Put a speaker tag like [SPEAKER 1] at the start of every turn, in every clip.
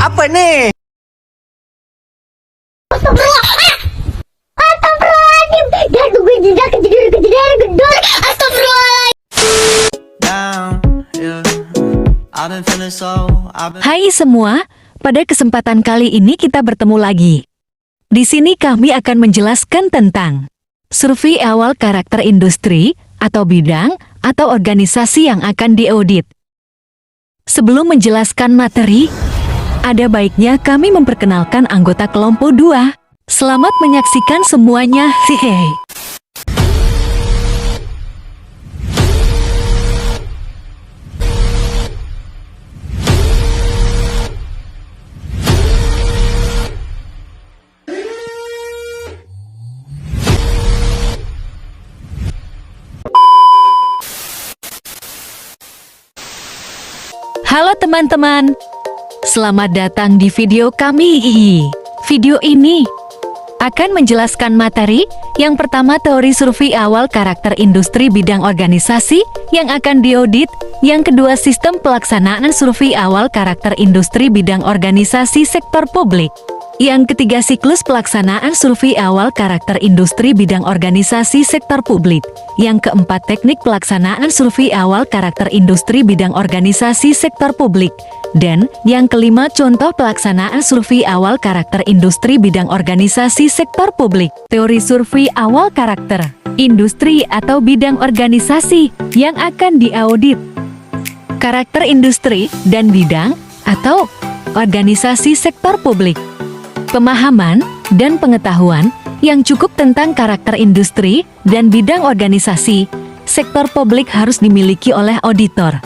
[SPEAKER 1] Apa nih?
[SPEAKER 2] Astagfirullahaladzim. Jatuh gue jedak kejedar gedor. Astagfirullah.
[SPEAKER 3] Hai semua, pada kesempatan kali ini kita bertemu lagi. Di sini kami akan menjelaskan tentang survei awal karakter industri atau bidang atau organisasi yang akan diaudit. Sebelum menjelaskan materi, ada baiknya kami memperkenalkan anggota kelompok 2. Selamat menyaksikan semuanya. Hehehe. Halo teman-teman, selamat datang di video kami. Video ini akan menjelaskan materi. Yang pertama, teori survei awal karakter industri bidang organisasi yang akan diaudit. Yang kedua, sistem pelaksanaan survei awal karakter industri bidang organisasi sektor publik. Yang ketiga, siklus pelaksanaan survei awal karakter industri bidang organisasi sektor publik. Yang keempat, teknik pelaksanaan survei awal karakter industri bidang organisasi sektor publik. Dan yang kelima, contoh pelaksanaan survei awal karakter industri bidang organisasi sektor publik. Teori survei awal karakter industri atau bidang organisasi yang akan diaudit. Karakter industri dan bidang atau organisasi sektor publik. Pemahaman dan pengetahuan yang cukup tentang karakter industri dan bidang organisasi sektor publik harus dimiliki oleh auditor.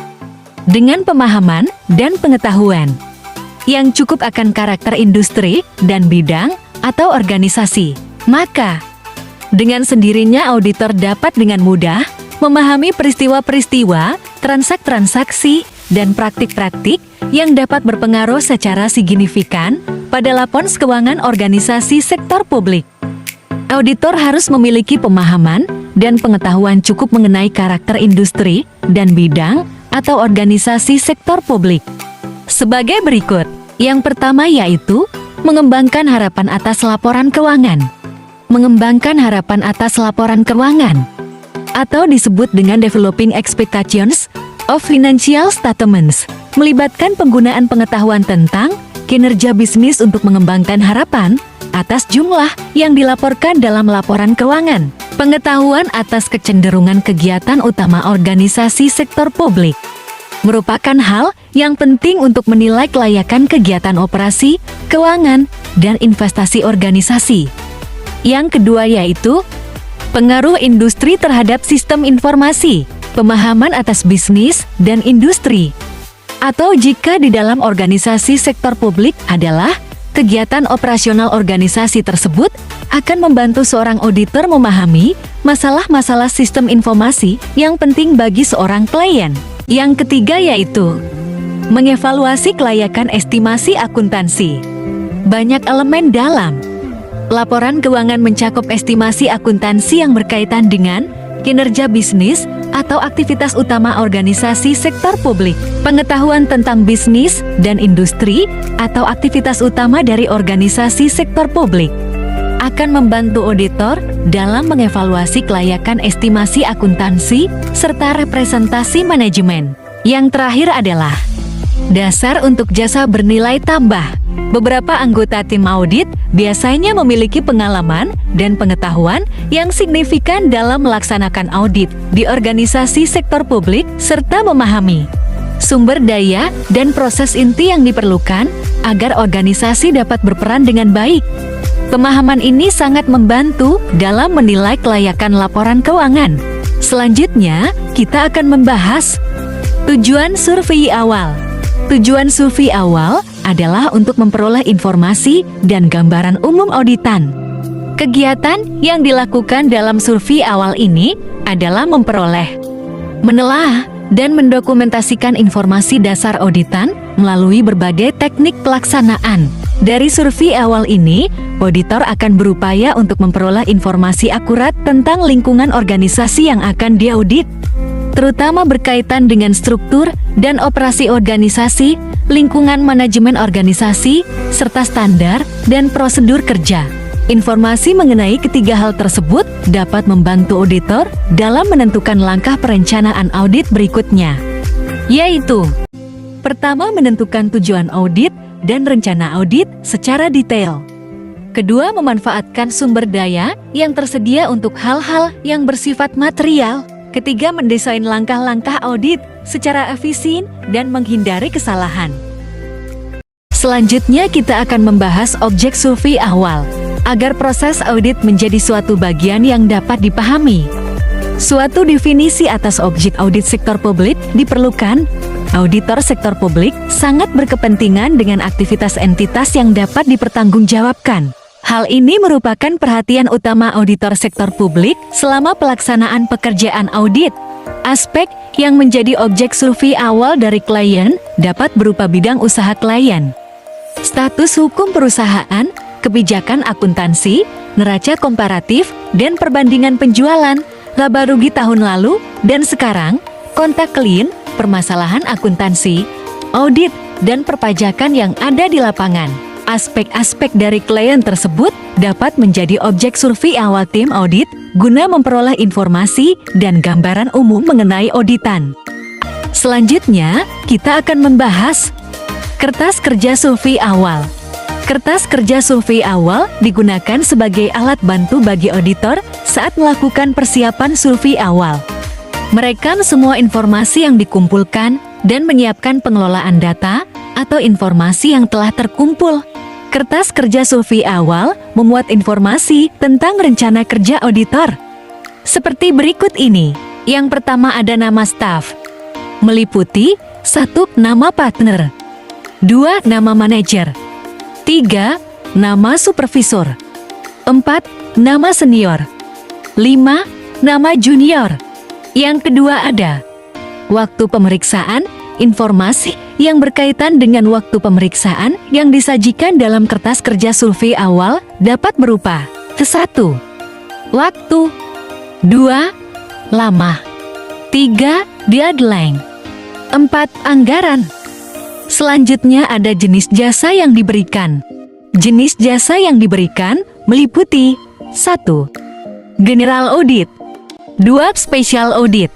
[SPEAKER 3] Dengan pemahaman dan pengetahuan yang cukup akan karakter industri dan bidang atau organisasi, maka dengan sendirinya auditor dapat dengan mudah memahami peristiwa-peristiwa, transaksi-transaksi, dan praktik-praktik yang dapat berpengaruh secara signifikan pada laporan keuangan organisasi sektor publik. Auditor harus memiliki pemahaman dan pengetahuan cukup mengenai karakter industri dan bidang atau organisasi sektor publik. Sebagai berikut, yang pertama yaitu mengembangkan harapan atas laporan keuangan. Mengembangkan harapan atas laporan keuangan, atau disebut dengan developing expectations of financial statements, melibatkan penggunaan pengetahuan tentang kinerja bisnis untuk mengembangkan harapan atas jumlah yang dilaporkan dalam laporan keuangan. Pengetahuan atas kecenderungan kegiatan utama organisasi sektor publik merupakan hal yang penting untuk menilai kelayakan kegiatan operasi, keuangan, dan investasi organisasi. Yang kedua yaitu pengaruh industri terhadap sistem informasi, pemahaman atas bisnis dan industri. Atau jika di dalam organisasi sektor publik adalah kegiatan operasional organisasi tersebut akan membantu seorang auditor memahami masalah-masalah sistem informasi yang penting bagi seorang klien. Yang ketiga yaitu mengevaluasi kelayakan estimasi akuntansi. Banyak elemen dalam laporan keuangan mencakup estimasi akuntansi yang berkaitan dengan kinerja bisnis atau aktivitas utama organisasi sektor publik. Pengetahuan tentang bisnis dan industri atau aktivitas utama dari organisasi sektor publik akan membantu auditor dalam mengevaluasi kelayakan estimasi akuntansi serta representasi manajemen. Yang terakhir adalah dasar untuk jasa bernilai tambah. Beberapa anggota tim audit biasanya memiliki pengalaman dan pengetahuan yang signifikan dalam melaksanakan audit di organisasi sektor publik serta memahami sumber daya dan proses inti yang diperlukan agar organisasi dapat berperan dengan baik. Pemahaman ini sangat membantu dalam menilai kelayakan laporan keuangan. Selanjutnya, kita akan membahas tujuan survei awal. Tujuan survei awal adalah untuk memperoleh informasi dan gambaran umum auditan. Kegiatan yang dilakukan dalam survei awal ini adalah memperoleh, menelaah, dan mendokumentasikan informasi dasar auditan melalui berbagai teknik pelaksanaan. Dari survei awal ini, auditor akan berupaya untuk memperoleh informasi akurat tentang lingkungan organisasi yang akan diaudit, terutama berkaitan dengan struktur dan operasi organisasi, lingkungan manajemen organisasi, serta standar dan prosedur kerja. Informasi mengenai ketiga hal tersebut dapat membantu auditor dalam menentukan langkah perencanaan audit berikutnya, yaitu: pertama, menentukan tujuan audit dan rencana audit secara detail. Kedua, memanfaatkan sumber daya yang tersedia untuk hal-hal yang bersifat material. Ketiga, mendesain langkah-langkah audit secara efisien dan menghindari kesalahan. Selanjutnya kita akan membahas objek survei awal, agar proses audit menjadi suatu bagian yang dapat dipahami. Suatu definisi atas objek audit sektor publik diperlukan. Auditor sektor publik sangat berkepentingan dengan aktivitas entitas yang dapat dipertanggungjawabkan. Hal ini merupakan perhatian utama auditor sektor publik selama pelaksanaan pekerjaan audit. Aspek yang menjadi objek survei awal dari klien dapat berupa bidang usaha klien, status hukum perusahaan, kebijakan akuntansi, neraca komparatif, dan perbandingan penjualan, laba rugi tahun lalu dan sekarang, kontak klien, permasalahan akuntansi, audit, dan perpajakan yang ada di lapangan. Aspek-aspek dari klien tersebut dapat menjadi objek survei awal tim audit guna memperoleh informasi dan gambaran umum mengenai auditan. Selanjutnya, kita akan membahas kertas kerja survei awal. Kertas kerja survei awal digunakan sebagai alat bantu bagi auditor saat melakukan persiapan survei awal. Merekam semua informasi yang dikumpulkan dan menyiapkan pengelolaan data atau informasi yang telah terkumpul. Kertas kerja survei awal memuat informasi tentang rencana kerja auditor. Seperti berikut ini. Yang pertama ada nama staf, meliputi 1. Nama partner, 2. Nama manajer, 3. Nama supervisor, 4. Nama senior, 5. Nama junior. Yang kedua ada waktu pemeriksaan, informasi yang berkaitan dengan waktu pemeriksaan yang disajikan dalam kertas kerja survei awal dapat berupa 1. Waktu, 2. Lama, 3. Deadline, 4. Anggaran. Selanjutnya ada jenis jasa yang diberikan. Jenis jasa yang diberikan meliputi 1. General Audit, 2. Special Audit,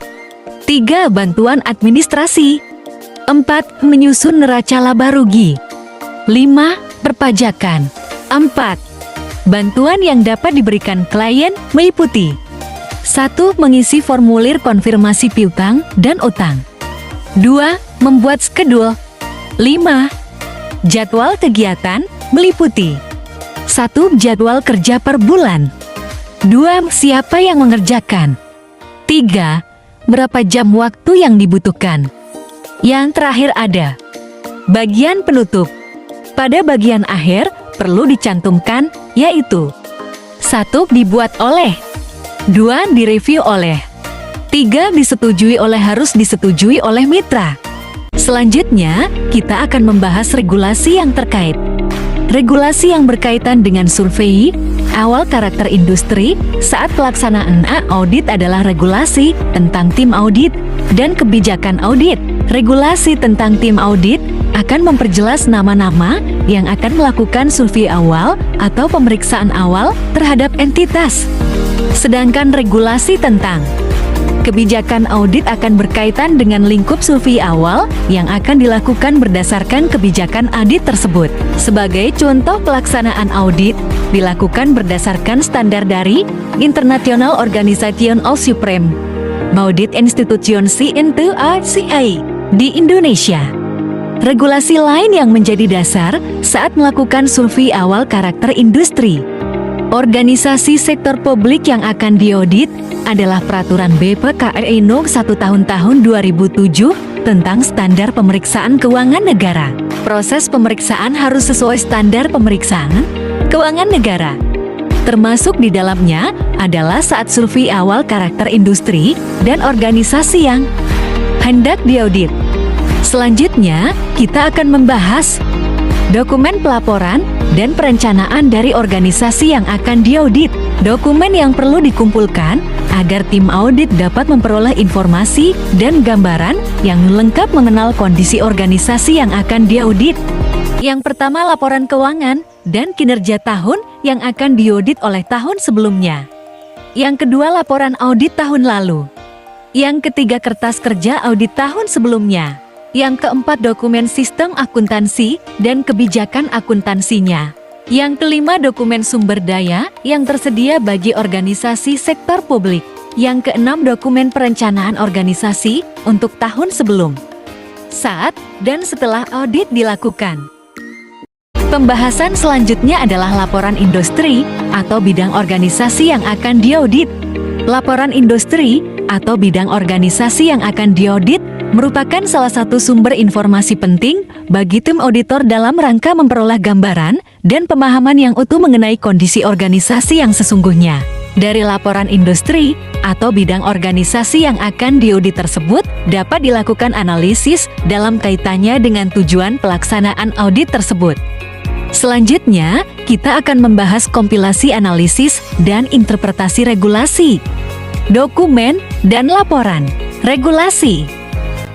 [SPEAKER 3] 3. Bantuan administrasi, 4. Menyusun neraca laba rugi, 5. Perpajakan, 4. Bantuan yang dapat diberikan klien meliputi 1. Mengisi formulir konfirmasi piutang dan utang, 2. Membuat skedul, 5. Jadwal kegiatan meliputi 1. Jadwal kerja per bulan, 2. Siapa yang mengerjakan, 3. Berapa jam waktu yang dibutuhkan. Yang terakhir ada bagian penutup. Pada bagian akhir perlu dicantumkan yaitu 1. Dibuat oleh, 2. Direview oleh, 3. Disetujui oleh, harus disetujui oleh mitra. Selanjutnya, kita akan membahas regulasi yang terkait. Regulasi yang berkaitan dengan survei awal karakter industri saat pelaksanaan audit adalah regulasi tentang tim audit dan kebijakan audit. Regulasi tentang tim audit akan memperjelas nama-nama yang akan melakukan survei awal atau pemeriksaan awal terhadap entitas. Sedangkan regulasi tentang kebijakan audit akan berkaitan dengan lingkup survei awal yang akan dilakukan berdasarkan kebijakan audit tersebut. Sebagai contoh, pelaksanaan audit dilakukan berdasarkan standar dari International Organization of Supreme Audit Institution (INTA) di Indonesia. Regulasi lain yang menjadi dasar saat melakukan survei awal karakter industri. Organisasi sektor publik yang akan diaudit adalah Peraturan BPKRI No. 1 tahun 2007 tentang standar pemeriksaan keuangan negara. Proses pemeriksaan harus sesuai standar pemeriksaan keuangan negara. Termasuk di dalamnya adalah saat survei awal karakter industri dan organisasi yang hendak diaudit. Selanjutnya, kita akan membahas Dokumen pelaporan dan perencanaan dari organisasi yang akan diaudit. Dokumen yang perlu dikumpulkan agar tim audit dapat memperoleh informasi dan gambaran yang lengkap mengenal kondisi organisasi yang akan diaudit. Yang pertama, laporan keuangan dan kinerja tahun yang akan diaudit oleh tahun sebelumnya. Yang kedua, laporan audit tahun lalu. Yang ketiga, kertas kerja audit tahun sebelumnya. Yang keempat, dokumen sistem akuntansi dan kebijakan akuntansinya. Yang kelima, dokumen sumber daya yang tersedia bagi organisasi sektor publik. Yang keenam, dokumen perencanaan organisasi untuk tahun sebelum, saat, dan setelah audit dilakukan. Pembahasan selanjutnya adalah laporan industri atau bidang organisasi yang akan diaudit. Laporan industri atau bidang organisasi yang akan diaudit merupakan salah satu sumber informasi penting bagi tim auditor dalam rangka memperoleh gambaran dan pemahaman yang utuh mengenai kondisi organisasi yang sesungguhnya. Dari laporan industri atau bidang organisasi yang akan diaudit tersebut dapat dilakukan analisis dalam kaitannya dengan tujuan pelaksanaan audit tersebut. Selanjutnya, kita akan membahas kompilasi analisis dan interpretasi regulasi, dokumen, dan laporan. Regulasi.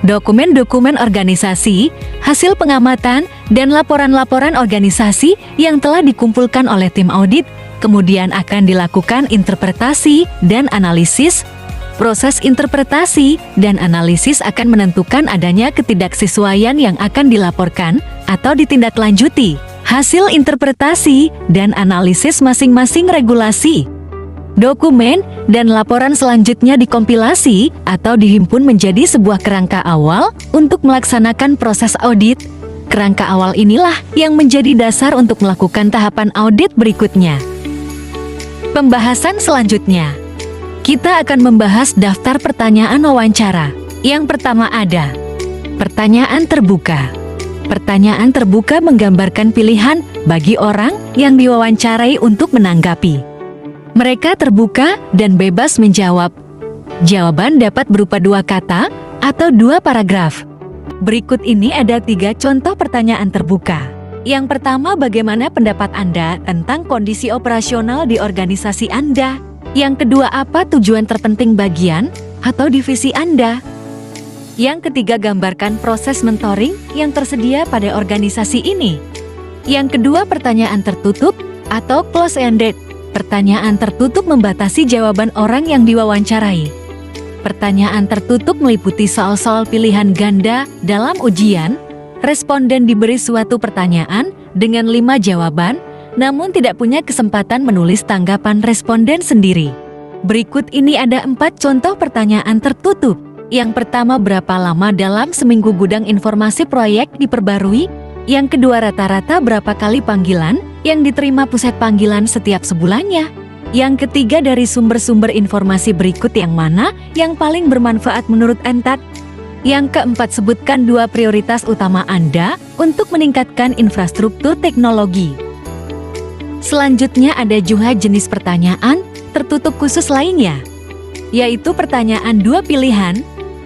[SPEAKER 3] Dokumen-dokumen organisasi, hasil pengamatan, dan laporan-laporan organisasi yang telah dikumpulkan oleh tim audit, kemudian akan dilakukan interpretasi dan analisis. Proses interpretasi dan analisis akan menentukan adanya ketidaksesuaian yang akan dilaporkan atau ditindaklanjuti. Hasil interpretasi dan analisis masing-masing regulasi, dokumen, dan laporan selanjutnya dikompilasi atau dihimpun menjadi sebuah kerangka awal untuk melaksanakan proses audit. Kerangka awal inilah yang menjadi dasar untuk melakukan tahapan audit berikutnya. Pembahasan selanjutnya, kita akan membahas daftar pertanyaan wawancara. Yang pertama ada pertanyaan terbuka. Pertanyaan terbuka menggambarkan pilihan bagi orang yang diwawancarai untuk menanggapi. Mereka terbuka dan bebas menjawab. Jawaban dapat berupa 2 kata atau 2 paragraf. Berikut ini ada 3 contoh pertanyaan terbuka. Yang pertama, bagaimana pendapat Anda tentang kondisi operasional di organisasi Anda? Yang kedua, apa tujuan terpenting bagian atau divisi Anda? Yang ketiga, gambarkan proses mentoring yang tersedia pada organisasi ini. Yang kedua, pertanyaan tertutup atau close-ended. Pertanyaan tertutup membatasi jawaban orang yang diwawancarai. Pertanyaan tertutup meliputi soal-soal pilihan ganda dalam ujian. Responden diberi suatu pertanyaan dengan 5 jawaban, namun tidak punya kesempatan menulis tanggapan responden sendiri. Berikut ini ada 4 contoh pertanyaan tertutup. Yang pertama, berapa lama dalam seminggu gudang informasi proyek diperbarui? Yang kedua, rata-rata berapa kali panggilan yang diterima pusat panggilan setiap sebulannya? Yang ketiga, dari sumber-sumber informasi berikut yang mana yang paling bermanfaat menurut Anda? Yang keempat, sebutkan 2 prioritas utama Anda untuk meningkatkan infrastruktur teknologi. Selanjutnya ada juga jenis pertanyaan tertutup khusus lainnya, yaitu pertanyaan 2 pilihan.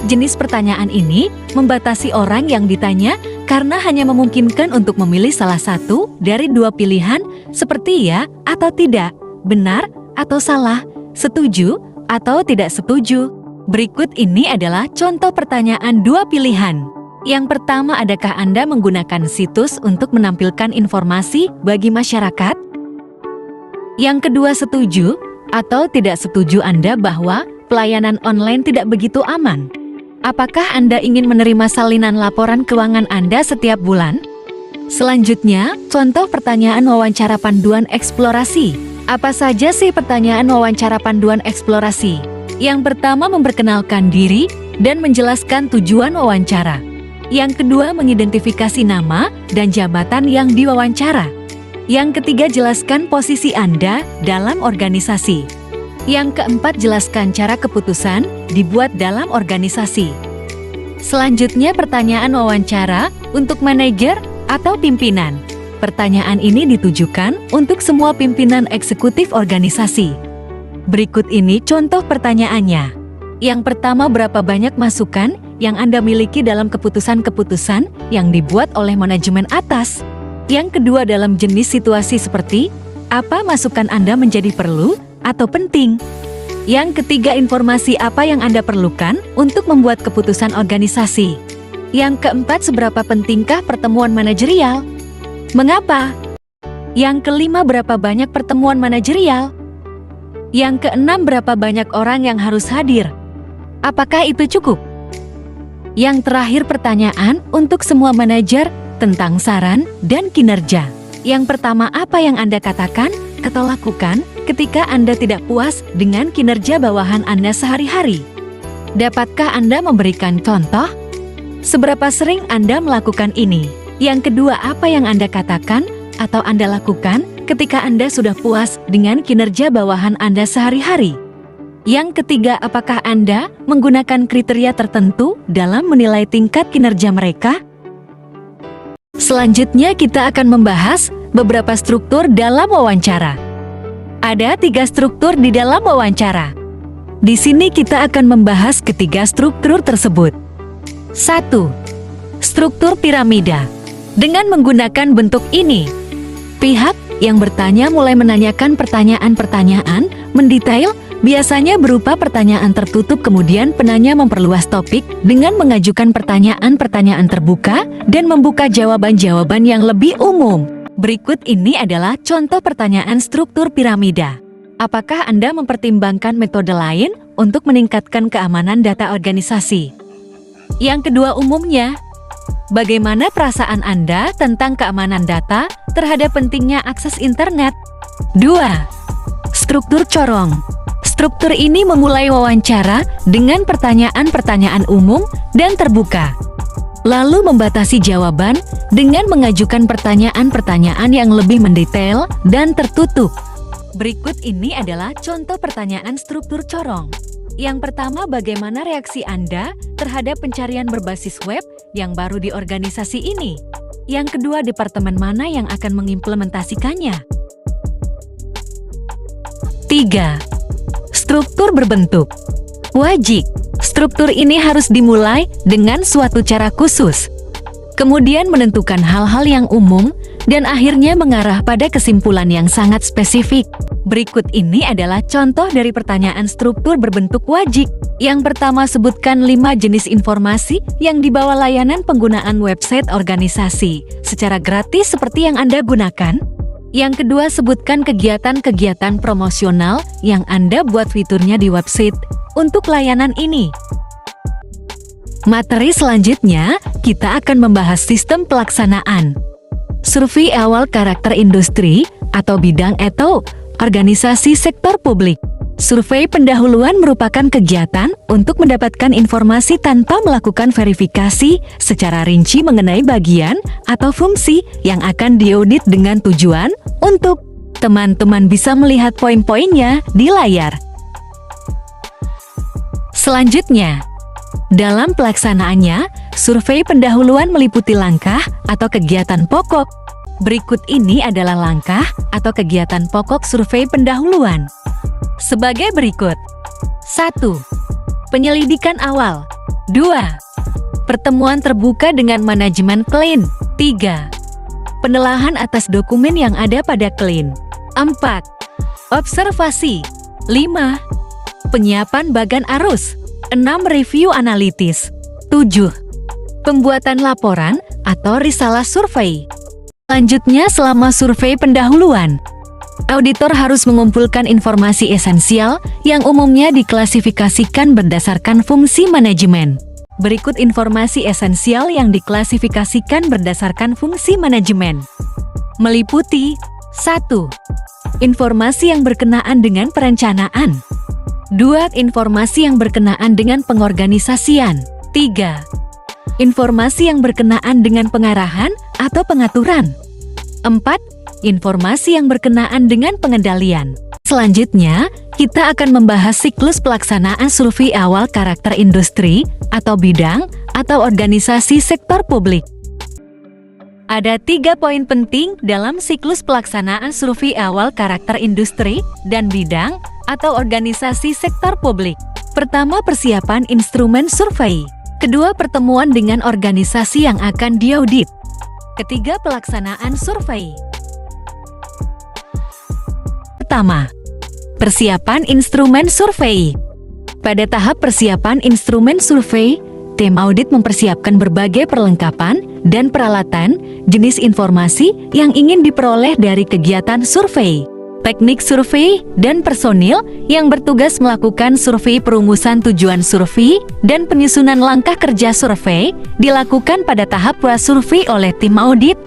[SPEAKER 3] Jenis pertanyaan ini membatasi orang yang ditanya karena hanya memungkinkan untuk memilih salah satu dari 2 pilihan seperti ya atau tidak, benar atau salah, setuju atau tidak setuju. Berikut ini adalah contoh pertanyaan 2 pilihan. Yang pertama, adakah Anda menggunakan situs untuk menampilkan informasi bagi masyarakat? Yang kedua, setuju atau tidak setuju Anda bahwa pelayanan online tidak begitu aman? Apakah Anda ingin menerima salinan laporan keuangan Anda setiap bulan? Selanjutnya, contoh pertanyaan wawancara panduan eksplorasi. Apa saja sih pertanyaan wawancara panduan eksplorasi? Yang pertama, memperkenalkan diri dan menjelaskan tujuan wawancara. Yang kedua, mengidentifikasi nama dan jabatan yang diwawancara. Yang ketiga, jelaskan posisi Anda dalam organisasi. Yang keempat, jelaskan cara keputusan dibuat dalam organisasi. Selanjutnya, pertanyaan wawancara untuk manajer atau pimpinan. Pertanyaan ini ditujukan untuk semua pimpinan eksekutif organisasi. Berikut ini contoh pertanyaannya. Yang pertama, berapa banyak masukan yang Anda miliki dalam keputusan-keputusan yang dibuat oleh manajemen atas? Yang kedua dalam jenis situasi seperti, apa masukan Anda menjadi perlu atau penting? Yang ketiga informasi apa yang Anda perlukan untuk membuat keputusan organisasi? Yang keempat seberapa pentingkah pertemuan manajerial? Mengapa? Yang kelima berapa banyak pertemuan manajerial? Yang keenam berapa banyak orang yang harus hadir? Apakah itu cukup? Yang terakhir pertanyaan untuk semua manajer tentang saran dan kinerja. Yang pertama apa yang Anda katakan atau lakukan ketika Anda tidak puas dengan kinerja bawahan Anda sehari-hari? Dapatkah Anda memberikan contoh? Seberapa sering Anda melakukan ini? Yang kedua apa yang Anda katakan atau Anda lakukan ketika Anda sudah puas dengan kinerja bawahan Anda sehari-hari? Yang ketiga, apakah Anda menggunakan kriteria tertentu dalam menilai tingkat kinerja mereka? Selanjutnya kita akan membahas beberapa struktur dalam wawancara. Ada 3 struktur di dalam wawancara. Di sini kita akan membahas ketiga struktur tersebut. 1. Struktur piramida. Dengan menggunakan bentuk ini, pihak yang bertanya mulai menanyakan pertanyaan-pertanyaan mendetail, biasanya berupa pertanyaan tertutup, kemudian penanya memperluas topik dengan mengajukan pertanyaan-pertanyaan terbuka dan membuka jawaban-jawaban yang lebih umum. Berikut ini adalah contoh pertanyaan struktur piramida. Apakah Anda mempertimbangkan metode lain untuk meningkatkan keamanan data organisasi? Yang kedua umumnya, bagaimana perasaan Anda tentang keamanan data terhadap pentingnya akses internet? 2. Struktur corong. Struktur ini memulai wawancara dengan pertanyaan-pertanyaan umum dan terbuka, lalu membatasi jawaban dengan mengajukan pertanyaan-pertanyaan yang lebih mendetail dan tertutup. Berikut ini adalah contoh pertanyaan struktur corong. Yang pertama, bagaimana reaksi Anda terhadap pencarian berbasis web yang baru di organisasi ini? Yang kedua, departemen mana yang akan mengimplementasikannya? 3. Struktur berbentuk wajib. Struktur ini harus dimulai dengan suatu cara khusus, kemudian menentukan hal-hal yang umum, dan akhirnya mengarah pada kesimpulan yang sangat spesifik. Berikut ini adalah contoh dari pertanyaan struktur berbentuk wajib. Yang pertama, sebutkan 5 jenis informasi yang dibawa layanan penggunaan website organisasi secara gratis seperti yang Anda gunakan. Yang kedua, sebutkan kegiatan-kegiatan promosional yang Anda buat fiturnya di website untuk layanan ini. Materi selanjutnya, kita akan membahas sistem pelaksanaan. Survei awal karakter industri atau bidang atau organisasi sektor publik. Survei pendahuluan merupakan kegiatan untuk mendapatkan informasi tanpa melakukan verifikasi secara rinci mengenai bagian atau fungsi yang akan diaudit dengan tujuan untuk teman-teman bisa melihat poin-poinnya di layar. Selanjutnya, dalam pelaksanaannya, survei pendahuluan meliputi langkah atau kegiatan pokok. Berikut ini adalah langkah atau kegiatan pokok survei pendahuluan. Sebagai berikut. 1. Penyelidikan awal. 2. Pertemuan terbuka dengan manajemen klien. 3. Penelaahan atas dokumen yang ada pada klien. 4. Observasi. 5. Penyiapan bagan arus. 6. Review analitis. 7. Pembuatan laporan atau risalah survei. Selanjutnya, selama survei pendahuluan, auditor harus mengumpulkan informasi esensial yang umumnya diklasifikasikan berdasarkan fungsi manajemen. Berikut informasi esensial yang diklasifikasikan berdasarkan fungsi manajemen. Meliputi 1. Informasi yang berkenaan dengan perencanaan. 2. Informasi yang berkenaan dengan pengorganisasian. 3. Informasi yang berkenaan dengan pengarahan atau pengaturan. 4. Informasi yang berkenaan dengan pengendalian. Selanjutnya, kita akan membahas siklus pelaksanaan survei awal karakter industri atau bidang atau organisasi sektor publik. Ada 3 poin penting dalam siklus pelaksanaan survei awal karakter industri dan bidang atau organisasi sektor publik. Pertama, persiapan instrumen survei. Kedua, pertemuan dengan organisasi yang akan diaudit. Ketiga, pelaksanaan survei. Pertama, persiapan instrumen survei. Pada tahap persiapan instrumen survei, tim audit mempersiapkan berbagai perlengkapan dan peralatan, jenis informasi yang ingin diperoleh dari kegiatan survei. Teknik survei dan personil yang bertugas melakukan survei, perumusan tujuan survei, dan penyusunan langkah kerja survei dilakukan pada tahap prasurvei oleh tim audit.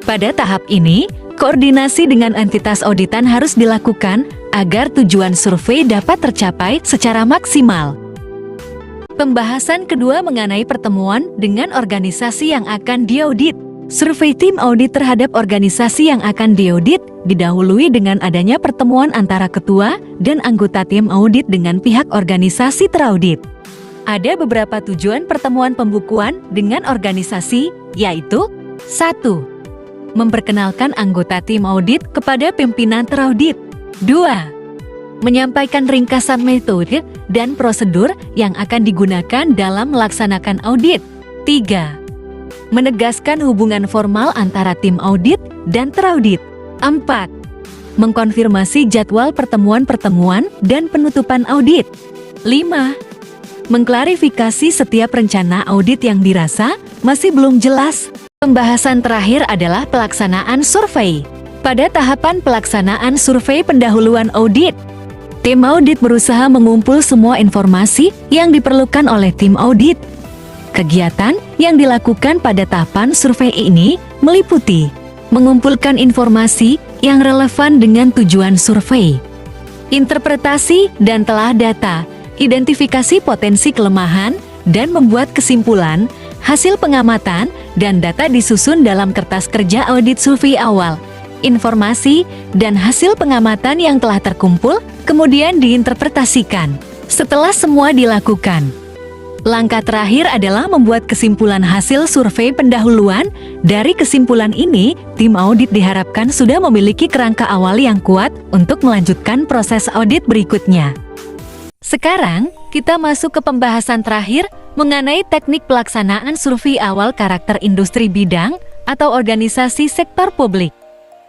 [SPEAKER 3] Pada tahap ini, koordinasi dengan entitas auditan harus dilakukan agar tujuan survei dapat tercapai secara maksimal. Pembahasan kedua mengenai pertemuan dengan organisasi yang akan diaudit. Survei tim audit terhadap organisasi yang akan diaudit didahului dengan adanya pertemuan antara ketua dan anggota tim audit dengan pihak organisasi teraudit. Ada beberapa tujuan pertemuan pembukuan dengan organisasi, yaitu 1. Memperkenalkan anggota tim audit kepada pimpinan teraudit. 2. Menyampaikan ringkasan metode dan prosedur yang akan digunakan dalam melaksanakan audit. 3. Menegaskan hubungan formal antara tim audit dan teraudit. 4. Mengkonfirmasi jadwal pertemuan-pertemuan dan penutupan audit. 5. Mengklarifikasi setiap rencana audit yang dirasa masih belum jelas. Pembahasan terakhir adalah pelaksanaan survei. Pada tahapan pelaksanaan survei pendahuluan audit, tim audit berusaha mengumpul semua informasi yang diperlukan oleh tim audit. Kegiatan yang dilakukan pada tahapan survei ini meliputi mengumpulkan informasi yang relevan dengan tujuan survei, interpretasi dan telah data, identifikasi potensi kelemahan, dan membuat kesimpulan, hasil pengamatan, dan data disusun dalam kertas kerja audit survei awal. Informasi dan hasil pengamatan yang telah terkumpul kemudian diinterpretasikan. Setelah semua dilakukan, langkah terakhir adalah membuat kesimpulan hasil survei pendahuluan. Dari kesimpulan ini, tim audit diharapkan sudah memiliki kerangka awal yang kuat untuk melanjutkan proses audit berikutnya. Sekarang, kita masuk ke pembahasan terakhir mengenai teknik pelaksanaan survei awal karakter industri bidang atau organisasi sektor publik.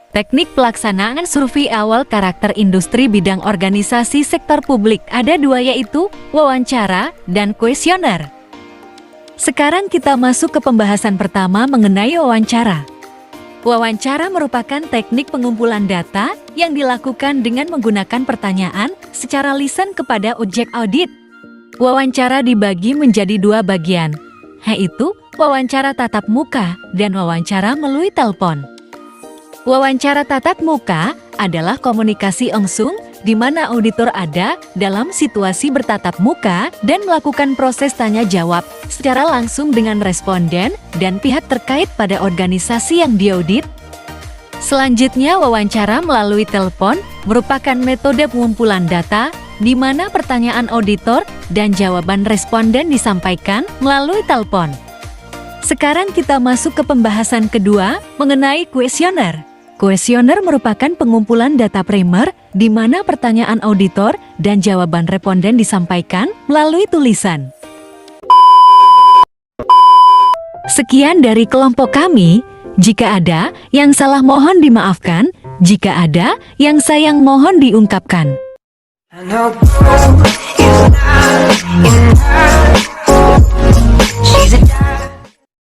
[SPEAKER 3] Teknik pelaksanaan survei awal karakter industri bidang organisasi sektor publik ada dua, yaitu wawancara dan kuesioner. Sekarang kita masuk ke pembahasan pertama mengenai wawancara. Wawancara merupakan teknik pengumpulan data yang dilakukan dengan menggunakan pertanyaan secara lisan kepada objek audit. Wawancara dibagi menjadi dua bagian, yaitu wawancara tatap muka dan wawancara melalui telepon. Wawancara tatap muka adalah komunikasi langsung di mana auditor ada dalam situasi bertatap muka dan melakukan proses tanya jawab secara langsung dengan responden dan pihak terkait pada organisasi yang diaudit. Selanjutnya, wawancara melalui telepon merupakan metode pengumpulan data di mana pertanyaan auditor dan jawaban responden disampaikan melalui telepon. Sekarang kita masuk ke pembahasan kedua mengenai kuesioner. Kuesioner merupakan pengumpulan data primer di mana pertanyaan auditor dan jawaban responden disampaikan melalui tulisan. Sekian dari kelompok kami. Jika ada yang salah mohon dimaafkan, jika ada yang sayang mohon diungkapkan.